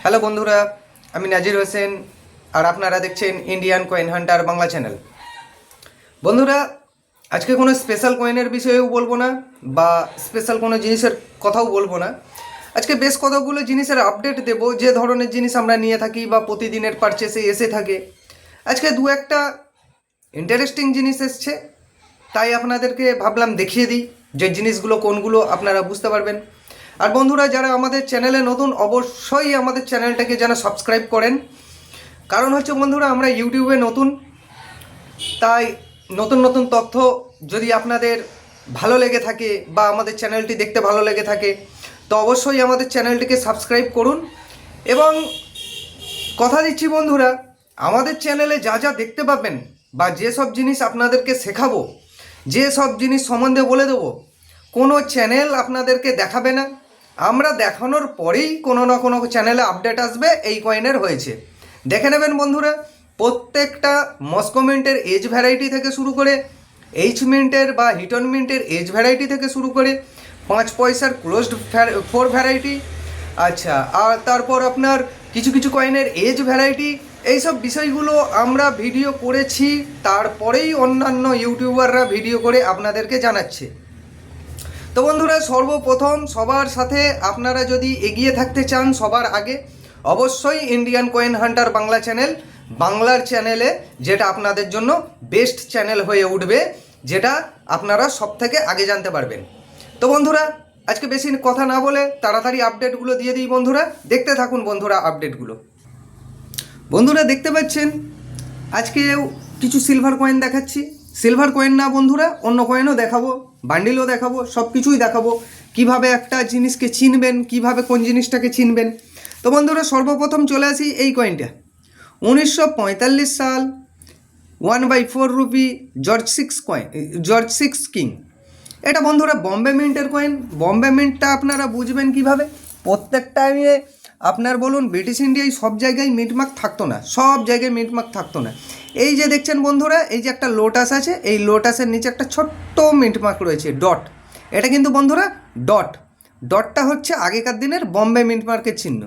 Hello বন্ধুরা, আমি নাজির হোসেন আর আপনারা দেখছেন Indian coin Hunter Bangla channel. বন্ধুরা, আজকে কোনো স্পেশাল কয়েনের বিষয়েও বলবো না বা স্পেশাল কোনো জিনিসের কথাও বলবো না। আজকে বেশ কতগুলো জিনিসের আপডেট দেব, যে ধরনের জিনিস আমরা নিয়ে থাকি বা প্রতিদিনের পারচেসে এসে থাকে। আজকে দু একটা ইন্টারেস্টিং জিনিস এসছে, তাই আপনাদেরকে ভাবলাম দেখিয়ে দিই যে জিনিসগুলো কোনগুলো, আপনারা বুঝতে পারবেন। আর বন্ধুরা, যারা আমাদের চ্যানেলে নতুন, অবশ্যই আমাদের চ্যানেলটাকে যেন সাবস্ক্রাইব করেন। কারণ হচ্ছে বন্ধুরা, আমরা ইউটিউবে নতুন, তাই নতুন নতুন তথ্য যদি আপনাদের ভালো লেগে থাকে বা আমাদের চ্যানেলটি দেখতে ভালো লেগে থাকে, তো অবশ্যই আমাদের চ্যানেলটিকে সাবস্ক্রাইব করুন। এবং কথা দিচ্ছি বন্ধুরা, আমাদের চ্যানেলে যা যা দেখতে পাবেন বা যেসব জিনিস আপনাদেরকে শেখাবো, যেসব জিনিস সম্বন্ধে বলে দেবো, কোনো চ্যানেল আপনাদেরকে দেখাবে না। আমরা দেখানোর পরেই কোনো না কোনো চ্যানেলে আপডেট আসবে এই কয়েনের হয়েছে। দেখে নেবেন বন্ধুরা, প্রত্যেকটা মস্কো মিন্টের এজ ভ্যারাইটি থেকে শুরু করে এইচ মিন্টের বা হিটন মিন্টের এজ ভ্যারাইটি থেকে শুরু করে 5 পয়সার ক্লোজড 4 ভ্যারাইটি, আচ্ছা, আর তারপর আপনার কিছু কিছু কয়েনের এজ ভ্যারাইটি, এইসব বিষয়গুলো আমরা ভিডিও করেছি, তারপরেই অন্যান্য ইউটিউবাররা ভিডিও করে আপনাদেরকে জানাচ্ছে। তো বন্ধুরা, সর্বপ্রথম সবার সাথে আপনারা যদি এগিয়ে থাকতে চান সবার আগে, অবশ্যই Indian coin Hunter Bangla channel, বাংলার চ্যানেলে, যেটা আপনাদের জন্য বেস্ট চ্যানেল হয়ে উঠবে, যেটা আপনারা সব থেকে আগে জানতে পারবেন। তো বন্ধুরা, আজকে বেশি কথা না বলে তাড়াতাড়ি আপডেটগুলো দিয়ে দিই বন্ধুরা। দেখতে থাকুন বন্ধুরা আপডেটগুলো। বন্ধুরা, দেখতে পাচ্ছেন আজকে কিছু সিলভার কয়েন দেখাচ্ছি। সিলভার কয়েন না বন্ধুরা, অন্য কয়েনও দেখাবো, বান্ডিলও দেখাবো, সব কিছুই দেখাবো, কিভাবে একটা জিনিসকে চিনবেন, কিভাবে কোন জিনিসটাকে চিনবেন। তো বন্ধুরা, সর্বপ্রথম চলে আসি এই কয়েনটা। 1945 সাল 1/4 রুপি জর্জ সিক্স কিং। এটা বন্ধুরা বম্বে মিন্টের কয়েন। বম্বে মিন্টটা আপনারা বুঝবেন কিভাবে, প্রত্যেকটা আপনার বলুন ব্রিটিশ ইন্ডিয়ায় সব জায়গায় মিন্টমার্ক থাকতো না, সব জায়গায় মিন্টমার্ক থাকতো না। এই যে দেখছেন বন্ধুরা, এই যে একটা লোটাস আছে, এই লোটাসের নিচে একটা ছোট্ট মিন্টমার্ক রয়েছে, ডট। এটা কিন্তু বন্ধুরা ডটটা হচ্ছে আগেকার দিনের বম্বে মিন্টমার্কের চিহ্ন।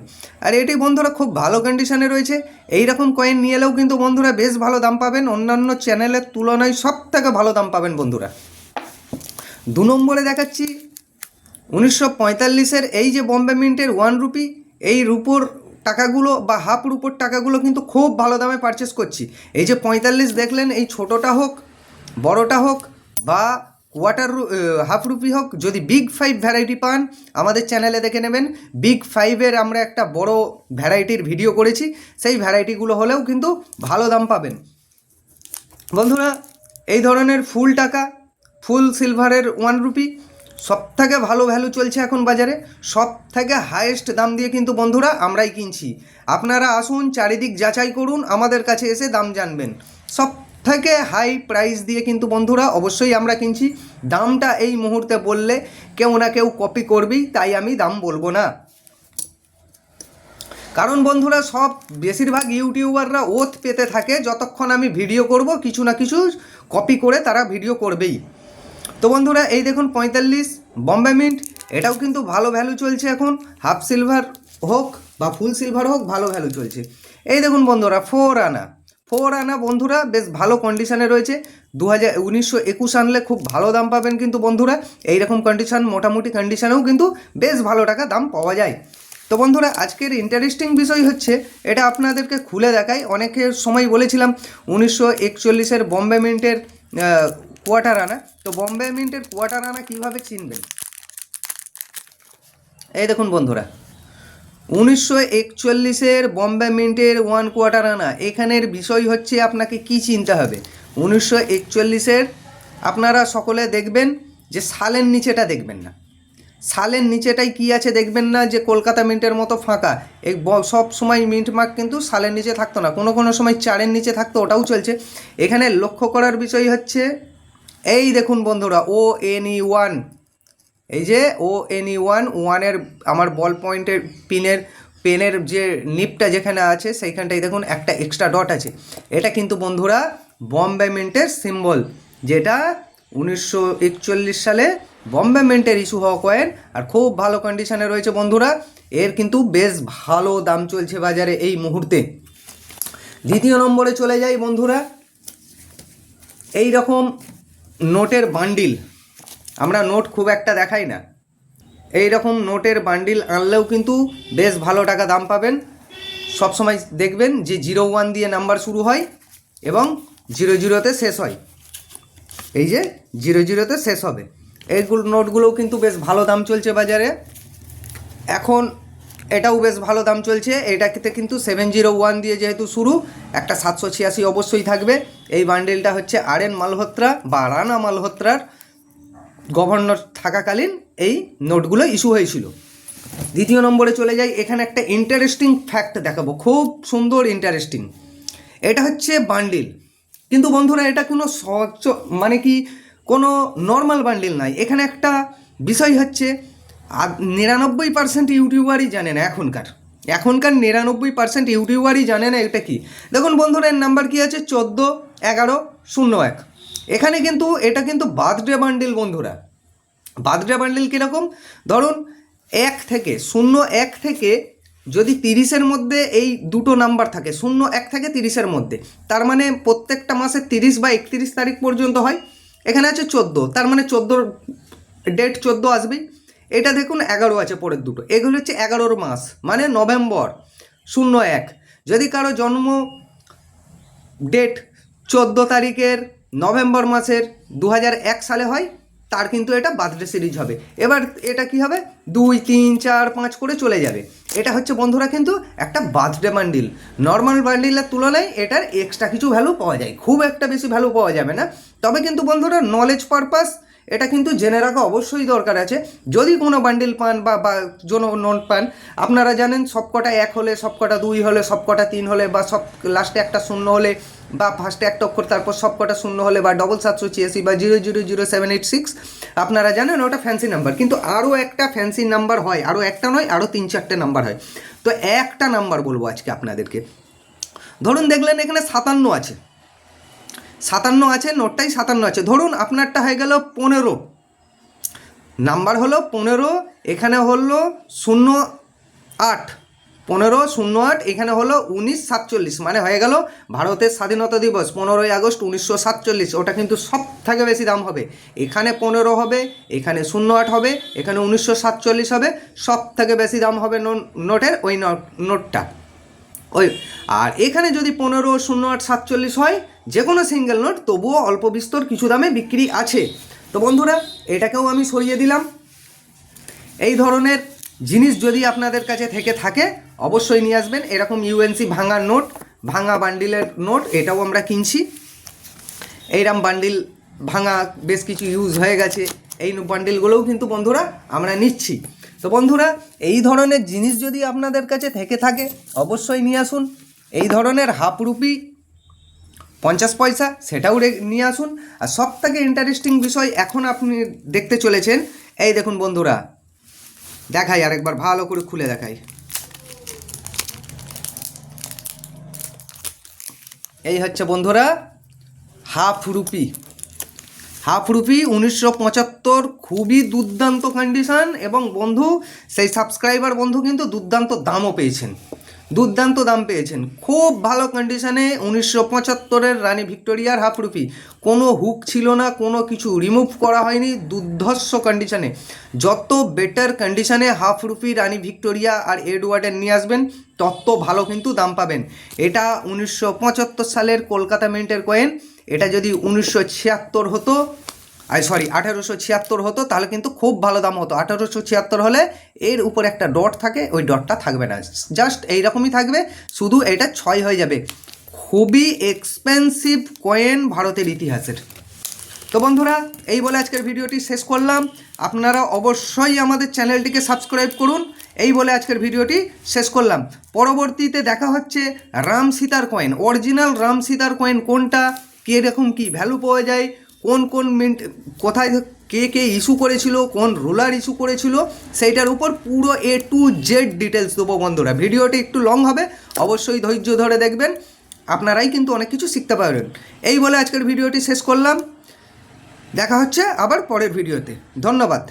আর এটি বন্ধুরা খুব ভালো কন্ডিশনে রয়েছে। এই রকম কয়েন নিয়ে এলেও কিন্তু বন্ধুরা বেশ ভালো দাম পাবেন, অন্যান্য চ্যানেলের তুলনায় সব থেকে ভালো দাম পাবেন বন্ধুরা। 2 নম্বরে দেখাচ্ছি 1945-এর এই যে বম্বে মিন্টের 1 রুপি, এই রুপোর টাকাগুলো বা হাফ রুপোর টাকাগুলো কিন্তু খুব ভালো দামে পারচেস করছি। এই যে 45 দেখলেন, এই ছোটোটা হোক, বড়টা হোক বা হাফ রুপি হোক, যদি বিগ 5 ভ্যারাইটি পান আমাদের চ্যানেলে দেখে নেবেন। বিগ 5-এর আমরা একটা বড় ভ্যারাইটির ভিডিও করেছি, সেই ভ্যারাইটিগুলো হলেও কিন্তু ভালো দাম পাবেন বন্ধুরা। এই ধরনের ফুল টাকা, ফুল সিলভারের 1 রুপি সব থেকে ভালো ভ্যালু চলছে এখন বাজারে, সব থেকে হায়েস্ট দাম দিয়ে কিন্তু বন্ধুরা আমরাই কিনছি। আপনারা আসুন, চারিদিক যাচাই করুন, আমাদের কাছে এসে দাম জানবেন। সব থেকে হাই প্রাইস দিয়ে কিন্তু বন্ধুরা অবশ্যই আমরা কিনছি। দামটা এই মুহূর্তে বললে কেউ না কেউ কপি করবেই, তাই আমি দাম বলবো না। কারণ বন্ধুরা, সব বেশিরভাগ ইউটিউবাররা ওথ পেতে থাকে যতক্ষণ আমি ভিডিও করব, কিছু না কিছু কপি করে তারা ভিডিও করবেই। তো বন্ধুরা, এই দেখুন 45 বম্বে মিন্ট, এটাও কিন্তু ভালো ভ্যালু চলছে এখন। হাফ সিলভার হোক বা ফুল সিলভার হোক, ভালো ভ্যালু চলছে। এই দেখুন বন্ধুরা 4 আনা বন্ধুরা বেশ ভালো কন্ডিশনে রয়েছে। 1921 আনলে খুব ভালো দাম পাবেন কিন্তু বন্ধুরা। এইরকম কন্ডিশন, মোটামুটি কন্ডিশনেও কিন্তু বেশ ভালো টাকা দাম পাওয়া যায়। তো বন্ধুরা, আজকের ইন্টারেস্টিং বিষয় হচ্ছে, এটা আপনাদেরকে খুলে দেখাই। অনেকের সময় বলেছিলাম 1941-এর বম্বে মিন্টের কোয়ার্টার আনা। তো বম্বে মিন্টের কোয়ার্টার আনা কীভাবে চিনবেন, এই দেখুন বন্ধুরা 1941-এর বম্বে মিন্টের 1 কোয়ার্টার আনা। এখানের বিষয় হচ্ছে আপনাকে কি চিনতে হবে। 1941-এর আপনারা সকলে দেখবেন যে সালের নিচেটা দেখবেন না, সালের নিচেটাই কি আছে দেখবেন না, যে কলকাতা মিন্টের মতো ফাঁকা। এই সব সময় মিন্ট মার্ক কিন্তু সালের নিচে থাকতো না, কোনো কোনো সময় 4-এর নিচে থাকতো, ওটাও চলছে। এখানে লক্ষ্য করার বিষয় হচ্ছে, এই দেখুন বন্ধুরা ONE1, এই যে ONE1 ওয়ানের আমার বল পয়েন্টের পেনের যে নিপটা যেখানে আছে সেইখানটায় দেখুন একটা এক্সট্রা ডট আছে। এটা কিন্তু বন্ধুরা বম্বে মিন্টের সিম্বল, যেটা 1941 সালে বম্বে মিন্টের ইস্যু হওয়া কয়েন, আর খুব ভালো কন্ডিশনে রয়েছে বন্ধুরা। এর কিন্তু বেশ ভালো দাম চলছে বাজারে এই মুহূর্তে। দ্বিতীয় নম্বরে চলে যাই বন্ধুরা, এই রকম নোটের বান্ডিল, আমরা নোট খুব একটা দেখাই না, এই রকম নোটের বান্ডিল আনলেও কিন্তু বেশ ভালো টাকা দাম পাবেন। সবসময় দেখবেন যে 01 দিয়ে নাম্বার শুরু হয় এবং 00-তে শেষ হয়, এই যে 00-তে শেষ হবে, এইগুলো নোটগুলোও কিন্তু বেশ ভালো দাম চলছে বাজারে। এখন এটাও বেশ ভালো দাম চলছে, এটাতে কিন্তু 701 দিয়ে যেহেতু শুরু, একটা 786 অবশ্যই থাকবে। এই বান্ডিলটা হচ্ছে RN মালহোত্রা বা রানা মালহোত্রার গভর্নর থাকাকালীন এই নোটগুলো ইস্যু হয়েছিল। দ্বিতীয় নম্বরে চলে যাই, এখানে একটা ইন্টারেস্টিং ফ্যাক্ট দেখাবো, খুব সুন্দর ইন্টারেস্টিং। এটা হচ্ছে বান্ডিল, কিন্তু বন্ধুরা এটা কোনো মানে কি কোনো নর্মাল বান্ডিল নয়। এখানে একটা বিষয় হচ্ছে 99% ইউটিউবারই জানে না, এখনকার 99% ইউটিউবারই জানে না এটা কি। দেখুন বন্ধুরা, এর নাম্বার কি আছে 141101। এখানে কিন্তু এটা কিন্তু বার্থডে বান্ডিল বন্ধুরা। বার্থডে বান্ডিল কীরকম, ধরুন 01 থেকে যদি 30-এর মধ্যে এই দুটো নাম্বার থাকে, 01 থেকে 30-এর মধ্যে, তার মানে প্রত্যেকটা মাসে 30 বা 31 তারিখ পর্যন্ত হয়। এখানে আছে 14, তার মানে 14 ডেট 14 আসবেই। এটা দেখুন 11 আছে পরের দুটো, এগুলো হচ্ছে 11 মাস, মানে নভেম্বর 01। যদি কারো জন্ম ডেট 14 তারিখের নভেম্বর মাসের 2001 সালে হয়, তার কিন্তু এটা বার্থডে সিরিজ হবে। এবার এটা কি হবে, 2, 3, 4, 5 করে চলে যাবে। এটা হচ্ছে বন্ধুরা কিন্তু একটা বার্থডে বান্ডিল। নর্মাল বান্ডিলের তুলনায় এটার এক্সট্রা কিছু ভ্যালু পাওয়া যায়, খুব একটা বেশি ভ্যালু পাওয়া যাবে না, তবে কিন্তু বন্ধুরা নলেজ পারপাস এটা কিন্তু জেনে রাখা অবশ্যই দরকার আছে। যদি কোনো বান্ডিল পান বা নোট পান, আপনারা জানেন সবকটা 1 হলে, সবকটা 2 হলে, সবকটা 3 হলে, বা সব লাস্টে একটা 0 হলে, বা ফার্স্টে একটা অক্ষর তারপর সবকটা 0 হলে, বা 786 বা 000786, আপনারা জানেন ওটা ফ্যান্সি নাম্বার। কিন্তু আরও একটা ফ্যান্সি নাম্বার হয়, আরও একটা নয়, আরও 3-4টে নাম্বার হয়। তো একটা নাম্বার বলবো আজকে আপনাদেরকে। ধরুন দেখলেন এখানে 57 আছে, 57 আছে, নোটটাই 57 আছে। ধরুন আপনারটা হয়ে গেল 15, নাম্বার হলো 15, এখানে হলো 08, 1508, এখানে হলো 1947, মানে হয়ে গেল ভারতের স্বাধীনতা দিবস 15ই আগস্ট 1947। ওটা কিন্তু সব থেকে বেশি দাম হবে। এখানে 15 হবে, এখানে 08 হবে, এখানে 1947 হবে, সব থেকে বেশি দাম হবে নোটের ওই নোটটা ওই। আর এখানে যদি 15, 08, 47 হয়, যে কোনো সিঙ্গেল নোট, তবুও অল্প বিস্তর কিছু দামে বিক্রি আছে। তো বন্ধুরা এটাকেও আমি সরিয়ে দিলাম। এই ধরনের জিনিস যদি আপনাদের কাছে থেকে থাকে অবশ্যই নিয়ে আসবেন। এরকম ইউএনসি ভাঙা নোট, ভাঙা বান্ডিলের নোট, এটাও আমরা কিনছি। এইরকম বান্ডিল ভাঙা বেশ কিছু ইউজ হয়ে গেছে, এই বান্ডিলগুলোও কিন্তু বন্ধুরা আমরা নিচ্ছি। তো বন্ধুরা এই ধরনের জিনিস যদি আপনাদের কাছে থেকে থাকে অবশ্যই নিয়ে আসুন। এই ধরনের হাফ রুপি 50 পয়সা, সেটাও নিয়ে আসুন। আর সব থেকে ইন্টারেস্টিং বিষয় এখন আপনি দেখতে চলেছেন, এই দেখুন বন্ধুরা, দেখাই আরেকবার ভালো করে খুলে দেখাই। এই হচ্ছে বন্ধুরা হাফ রুপি, 1975, খুবই দুর্দান্ত কন্ডিশন। এবং বন্ধু সেই সাবস্ক্রাইবার বন্ধু কিন্তু দুর্দান্ত দামও পেয়েছেন, দুর্দান্ত দাম পেয়েছেন, খুব ভালো কন্ডিশনে 1975-এর রানী ভিক্টোরিয়ার হাফ রুপি। কোনো হুক ছিল না, কোনো কিছু রিমুভ করা হয়নি, দুর্ধর্ষ কন্ডিশনে। যত বেটার কন্ডিশনে হাফ রুপি রানী ভিক্টোরিয়া আর এডওয়ার্ডের নিয়ে আসবেন তত ভালো কিন্তু দাম পাবেন। এটা 1975 সালের কলকাতা মিন্টের কয়েন। এটা যদি 1976 হতো, 1876 হতো, তাহলে কিন্তু খুব ভালো দাম হতো। 1876 হলে এর উপর একটা ডট থাকে, ওই ডটটা থাকবে না, জাস্ট এইরকমই থাকবে, শুধু এটা 6 হয়ে যাবে। খুবই এক্সপেন্সিভ কয়েন ভারতের ইতিহাসের। তো বন্ধুরা এই বলে আজকের ভিডিওটি শেষ করলাম। আপনারা অবশ্যই আমাদের চ্যানেলটিকে সাবস্ক্রাইব করুন। এই বলে আজকের ভিডিওটি শেষ করলাম। পরবর্তীতে দেখা হচ্ছে রাম সীতার কয়েন, অরিজিনাল রাম সীতার কয়েন কোনটা, কীরকম কী ভ্যালু পাওয়া যায়, কোন কোন মিন্ট কোথায় কে ইস্যু করেছিল, কোন রুলার ইস্যু করেছিল, সেইটার উপর পুরো A to Z ডিটেলস দেবো বন্ধুরা। ভিডিওটি একটু লং হবে, অবশ্যই ধৈর্য ধরে দেখবেন, আপনারাই কিন্তু অনেক কিছু শিখতে পারবেন। এই বলে আজকের ভিডিওটি শেষ করলাম। দেখা হচ্ছে আবার পরের ভিডিওতে। ধন্যবাদ।